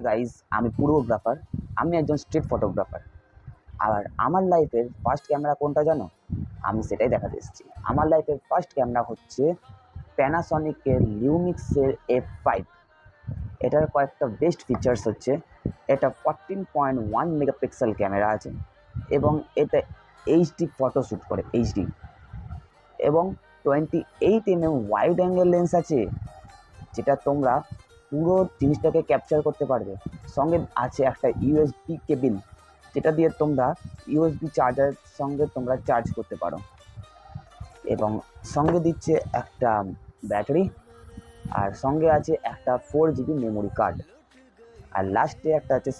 Guys, আমি পুরোগ্রাফার, আমি একজন স্ট্রিট ফটোগ্রাফার। আর আমার লাইফের ফার্স্ট ক্যামেরা কোনটা জানো? আমি সেটাই দেখাতে এসেছি। আমার লাইফের ফার্স্ট ক্যামেরা হচ্ছে প্যানাসনিকের লিউমিক্সের F5। এটার কয়েকটা বেস্ট ফিচার্স হচ্ছে এটা 14.1 মেগাপিক্সেল ক্যামেরা আছে এবং এটা এইচডি ফটো শ্যুট করে, এইচডি, এবং 28mm ওয়াইড অ্যাঙ্গেল লেন্স আছে, যেটা তোমরা পুরো জিনিসটাকে ক্যাপচার করতে পারবে। সঙ্গে আছে একটা ইউএসবি কেবিল, যেটা দিয়ে তোমরা ইউএসবি চার্জারের সঙ্গে তোমরা চার্জ করতে পারো, এবং সঙ্গে দিচ্ছে একটা ব্যাটারি, আর সঙ্গে আছে একটা 4GB মেমোরি কার্ড। আর লাস্টে একটা আছে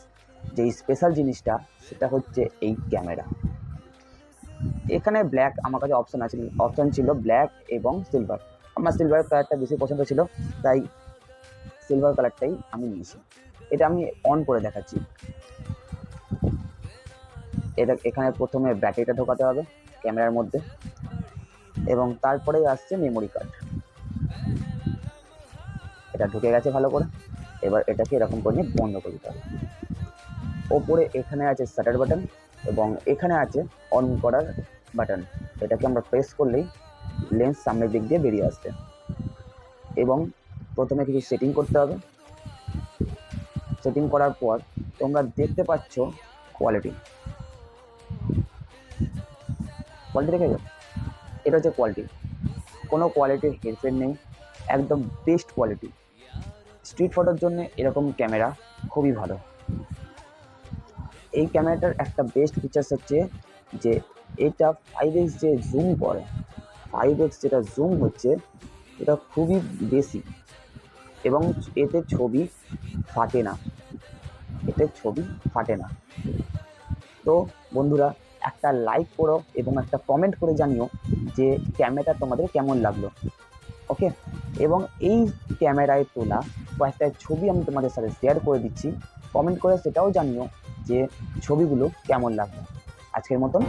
যেই স্পেশাল জিনিসটা, সেটা হচ্ছে এই ক্যামেরা। এখানে ব্ল্যাক আমার কাছে অপশান ছিল ব্ল্যাক এবং সিলভার। আমার সিলভার কালারটা বেশি পছন্দ ছিল, তাই সিলভার কালারটাই আমি নিয়েছি। এটা আমি অন করে দেখাচ্ছি। এটা এখানে প্রথমে ব্যাটারিটা ঢোকাতে হবে ক্যামেরার মধ্যে, এবং তারপরেই আসছে মেমোরি কার্ড। এটা ঢুকে গেছে ভালো করে। এবার এটাকে এরকম করে নিয়ে বন্ধ করে দিতে হবে। ওপরে এখানে আছে শাটার বাটন এবং এখানে আছে অন করার বাটন। এটাকে আমরা প্রেস করলেই লেন্স সামনের দিক দিয়ে বেরিয়ে আসবে। এবং প্রথমে কিছু সেটিং করতে হবে। সেটিং করার পর তোমরা দেখতে পাচ্ছ কোয়ালিটি দেখে যাও। এটা হচ্ছে কোয়ালিটি, কোনো কোয়ালিটির হেরফের নেই, একদম বেস্ট কোয়ালিটি। স্ট্রিট ফটোর জন্য এরকম ক্যামেরা খুবই ভালো। এই ক্যামেরাটার একটা বেস্ট ফিচার্স হচ্ছে যে এটা 5x যে জুম করে, 5x যেটা জুম হচ্ছে এটা খুবই বেশি, এবং এতে ছবি ফাটে না, তো বন্ধুরা, একটা লাইক করো এবং একটা কমেন্ট করে জানিও যে ক্যামেরাটা তোমাদের কেমন লাগলো। ওকে, এবং এই ক্যামেরায় তোলা কয়েকটা ছবি আমি তোমাদের সাথে শেয়ার করে দিচ্ছি। কমেন্ট করে সেটাও জানিও যে ছবিগুলো কেমন লাগলো। আজকের মতন